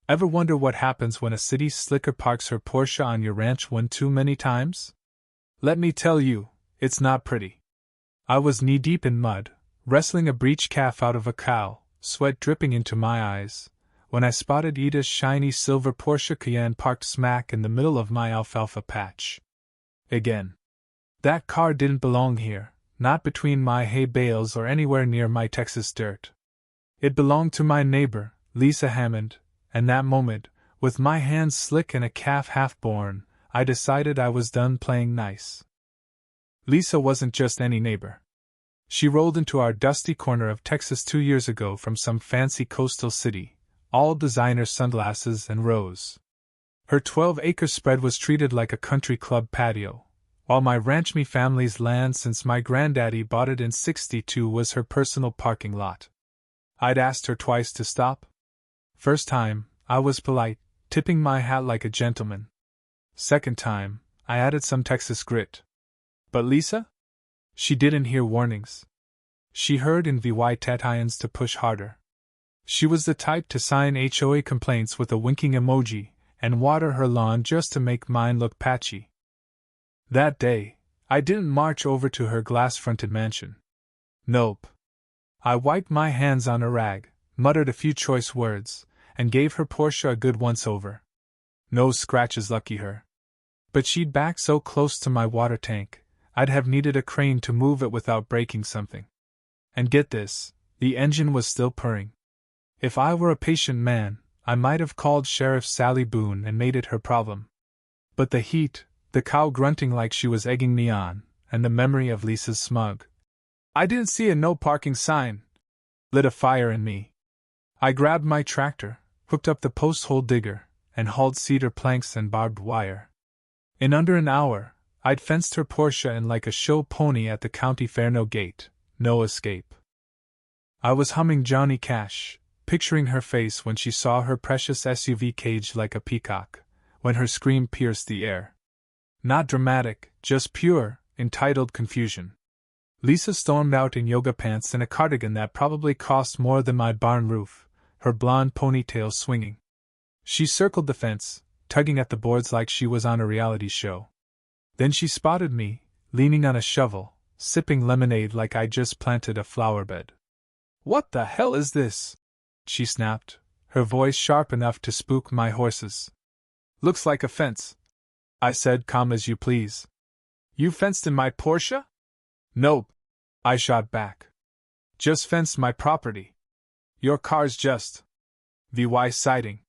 Ever wonder what happens when a city slicker parks her Porsche on your ranch one too many times? Let me tell you, it's not pretty. I was knee-deep in mud, wrestling a breech calf out of a cow, sweat dripping into my eyes, when I spotted Ida's shiny silver Porsche Cayenne parked smack in the middle of my alfalfa patch. Again. That car didn't belong here, not between my hay bales or anywhere near my Texas dirt. It belonged to my neighbor, Lisa Hammond, and that moment, with my hands slick and a calf half-born, I decided I was done playing nice. Lisa wasn't just any neighbor. She rolled into our dusty corner of Texas 2 years ago from some fancy coastal city, all designer sunglasses and rose. Her 12-acre spread was treated like a country club patio, while my ranch me family's land since my granddaddy bought it in '62 was her personal parking lot. I'd asked her twice to stop. First time, I was polite, tipping my hat like a gentleman. Second time, I added some Texas grit. But Lisa? She didn't hear warnings. She heard invitations to push harder. She was the type to sign HOA complaints with a winking emoji and water her lawn just to make mine look patchy. That day, I didn't march over to her glass-fronted mansion. Nope. I wiped my hands on a rag, muttered a few choice words, and gave her Porsche a good once-over. No scratches, lucky her. But she'd backed so close to my water tank, I'd have needed a crane to move it without breaking something. And get this, the engine was still purring. If I were a patient man, I might have called Sheriff Sally Boone and made it her problem. But the heat, the cow grunting like she was egging me on, and the memory of Lisa's smug "I didn't see a no parking sign," lit a fire in me. I grabbed my tractor, hooked up the post hole digger, and hauled cedar planks and barbed wire. In under an hour, I'd fenced her Porsche in like a show pony at the county fair. No gate, no escape. I was humming Johnny Cash, picturing her face when she saw her precious SUV caged like a peacock, when her scream pierced the air. Not dramatic, just pure, entitled confusion. Lisa stormed out in yoga pants and a cardigan that probably cost more than my barn roof, her blonde ponytail swinging. She circled the fence, tugging at the boards like she was on a reality show. Then she spotted me, leaning on a shovel, sipping lemonade like I'd just planted a flower bed. "What the hell is this?" she snapped, her voice sharp enough to spook my horses. "Looks like a fence," I said, calm as you please. "You fenced in my Porsche?" "Nope," I shot back. "Just fenced my property. Your car's just VY siding."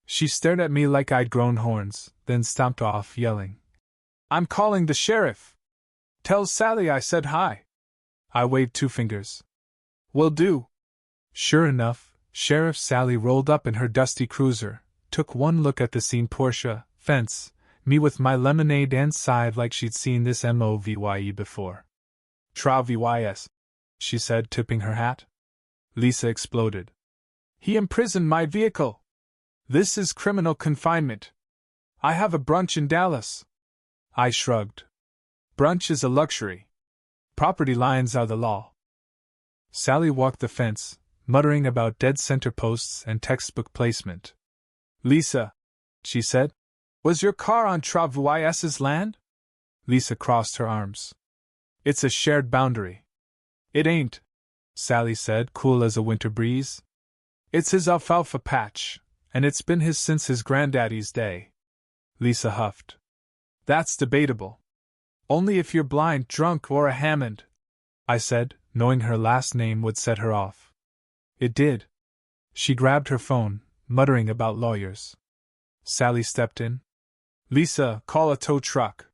She stared at me like I'd grown horns, then stomped off, yelling, "I'm calling the sheriff! Tell Sally I said hi." I waved 2 fingers. "Will do." Sure enough, Sheriff Sally rolled up in her dusty cruiser, took one look at the scene, Porsche, fence, me with my lemonade, and sighed like she'd seen this MOVYE before. "Tra-VYS," she said, tipping her hat. Lisa exploded. "He imprisoned my vehicle. This is criminal confinement. I have a brunch in Dallas." I shrugged. "Brunch is a luxury. Property lines are the law." Sally walked the fence, muttering about dead center posts and textbook placement. "Lisa," she said, "was your car on Tra-VYS's land?" Lisa crossed her arms. "It's a shared boundary." "It ain't," Sally said, cool as a winter breeze. "It's his alfalfa patch, and it's been his since his granddaddy's day." Lisa huffed. "That's debatable. Only if you're blind, drunk, or a Hammond," I said, knowing her last name would set her off. It did. She grabbed her phone, muttering about lawyers. Sally stepped in. "Lisa, call a tow truck.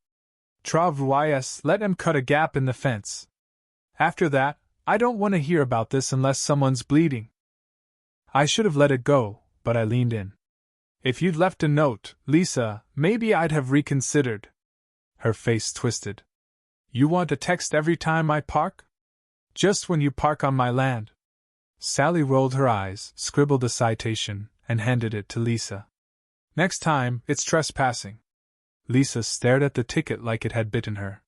Tra-VYS, let him cut a gap in the fence. After that, I don't want to hear about this unless someone's bleeding." I should have let it go, but I leaned in. "If you'd left a note, Lisa, maybe I'd have reconsidered." Her face twisted. "You want a text every time I park?" "Just when you park on my land." Sally rolled her eyes, scribbled a citation, and handed it to Lisa. "Next time, it's trespassing." Lisa stared at the ticket like it had bitten her.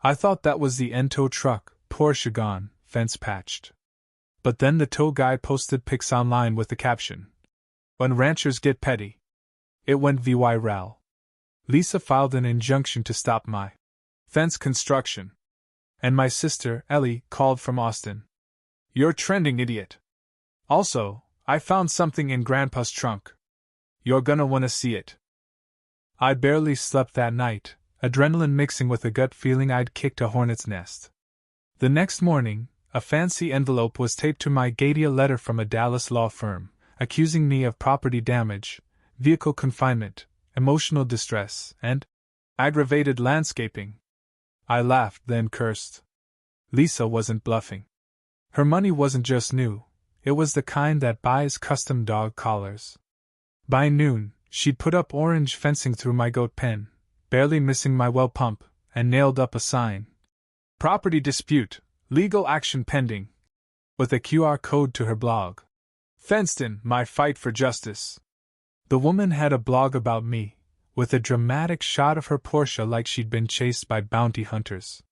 I thought that was the end. Tow truck, Porsche gone, fence patched. But then the tow guy posted pics online with the caption, When ranchers get petty. It went viral. Lisa filed an injunction to stop my fence construction. And my sister, Ellie, called from Austin. You're trending, idiot. Also, I found something in Grandpa's trunk. You're gonna wanna see it. I barely slept that night, adrenaline mixing with a gut feeling I'd kicked a hornet's nest. The next morning, a fancy envelope was taped to my gate, a letter from a Dallas law firm, accusing me of property damage, vehicle confinement, emotional distress, and aggravated landscaping. I laughed, then cursed. Lisa wasn't bluffing. Her money wasn't just new, it was the kind that buys custom dog collars. By noon, she'd put up orange fencing through my goat pen, barely missing my well pump, and nailed up a sign. Property dispute, legal action pending, with a QR code to her blog. Fenced in, my fight for justice. The woman had a blog about me, with a dramatic shot of her Porsche like she'd been chased by bounty hunters.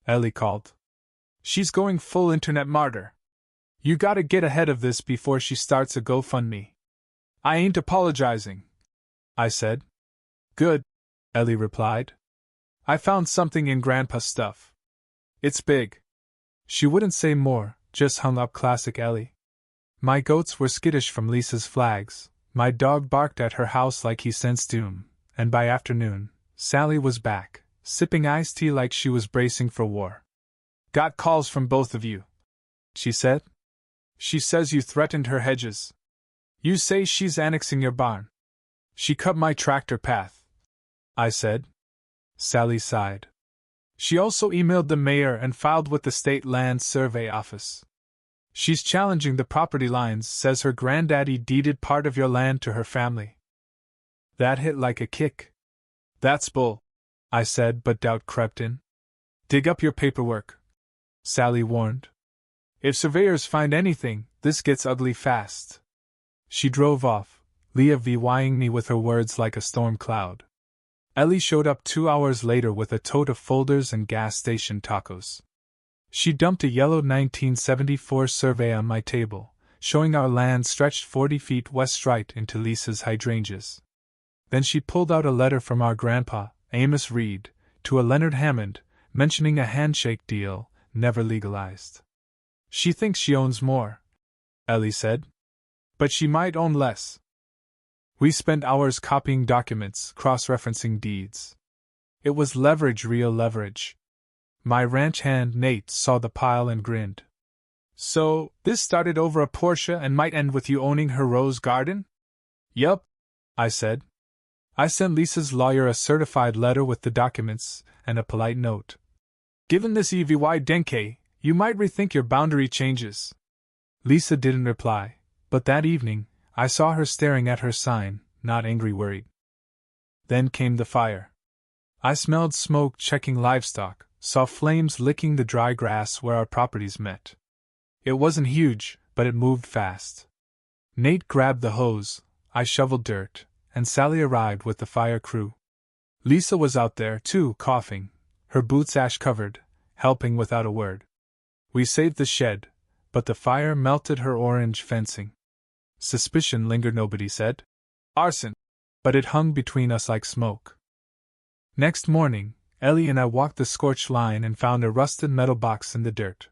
Ellie called. She's going full internet martyr. You gotta get ahead of this before she starts a GoFundMe. I ain't apologizing, I said. Good, Ellie replied. I found something in Grandpa's stuff. It's big. She wouldn't say more, just hung up. Classic Ellie. My goats were skittish from Lisa's flags, my dog barked at her house like he sensed doom, and by afternoon, Sally was back, sipping iced tea like she was bracing for war. Got calls from both of you, she said. She says you threatened her hedges. You say she's annexing your barn. She cut my tractor path, I said. Sally sighed. She also emailed the mayor and filed with the state land survey office. She's challenging the property lines, says her granddaddy deeded part of your land to her family. That hit like a kick. That's bull, I said, but doubt crept in. Dig up your paperwork, Sally warned. If surveyors find anything, this gets ugly fast. She drove off, Leah vying me with her words like a storm cloud. Ellie showed up 2 hours later with a tote of folders and gas station tacos. She dumped a yellow 1974 survey on my table, showing our land stretched 40 feet west right into Lisa's hydrangeas. Then she pulled out a letter from our grandpa, Amos Reed, to a Leonard Hammond, mentioning a handshake deal, never legalized. She thinks she owns more, Ellie said. But she might own less. We spent hours copying documents, cross-referencing deeds. It was leverage, real leverage. My ranch hand, Nate, saw the pile and grinned. So, this started over a Porsche and might end with you owning her rose garden? Yup, I said. I sent Lisa's lawyer a certified letter with the documents and a polite note. Given this EVY denke, you might rethink your boundary changes. Lisa didn't reply, but that evening, I saw her staring at her sign, not angry, worried. Then came the fire. I smelled smoke checking livestock, saw flames licking the dry grass where our properties met. It wasn't huge, but it moved fast. Nate grabbed the hose, I shoveled dirt, and Sally arrived with the fire crew. Lisa was out there, too, coughing, her boots ash-covered, helping without a word. We saved the shed, but the fire melted her orange fencing. Suspicion lingered, nobody said arson, but it hung between us like smoke. Next morning, Ellie and I walked the scorched line and found a rusted metal box in the dirt.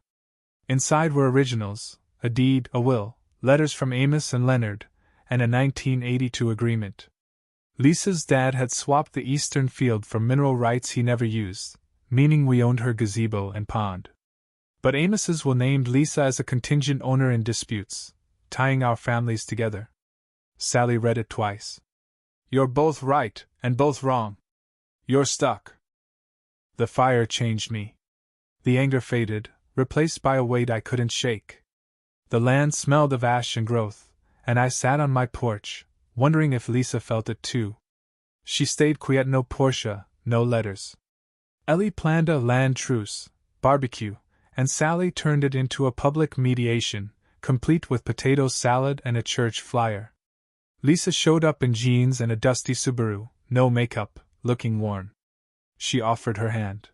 Inside were originals, a deed, a will, letters from Amos and Leonard, and a 1982 agreement. Lisa's dad had swapped the eastern field for mineral rights he never used, meaning we owned her gazebo and pond. But Amos's will named Lisa as a contingent owner in disputes, tying our families together. Sally read it twice. You're both right, and both wrong. You're stuck. The fire changed me. The anger faded, replaced by a weight I couldn't shake. The land smelled of ash and growth, and I sat on my porch, wondering if Lisa felt it too. She stayed quiet, no Porsche, no letters. Ellie planned a land truce, barbecue, and Sally turned it into a public mediation, complete with potato salad and a church flyer. Lisa showed up in jeans and a dusty Subaru, no makeup, looking worn. She offered her hand.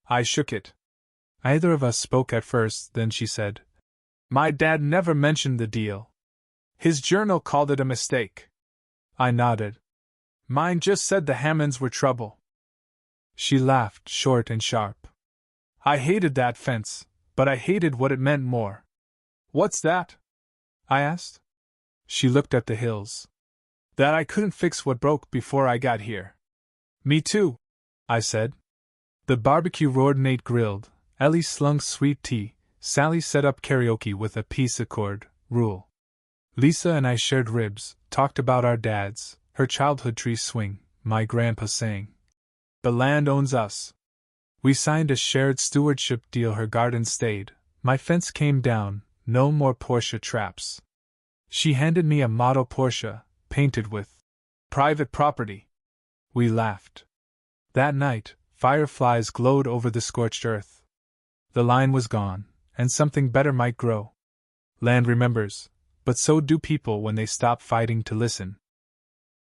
I shook it. Neither of us spoke at first, then she said, My dad never mentioned the deal. His journal called it a mistake. I nodded. Mine just said the Hammonds were trouble. She laughed, short and sharp. I hated that fence, but I hated what it meant more. What's that? I asked. She looked at the hills. That I couldn't fix what broke before I got here. Me too, I said. The barbecue roared. Nate grilled, Ellie slung sweet tea, Sally set up karaoke with a peace accord rule. Lisa and I shared ribs, talked about our dads, her childhood tree swing, my grandpa sang. The land owns us. We signed a shared stewardship deal. Her garden stayed, my fence came down, no more Porsche traps. She handed me a model Porsche, painted with private property. We laughed. That night, fireflies glowed over the scorched earth. The line was gone, and something better might grow. Land remembers, but so do people when they stop fighting to listen.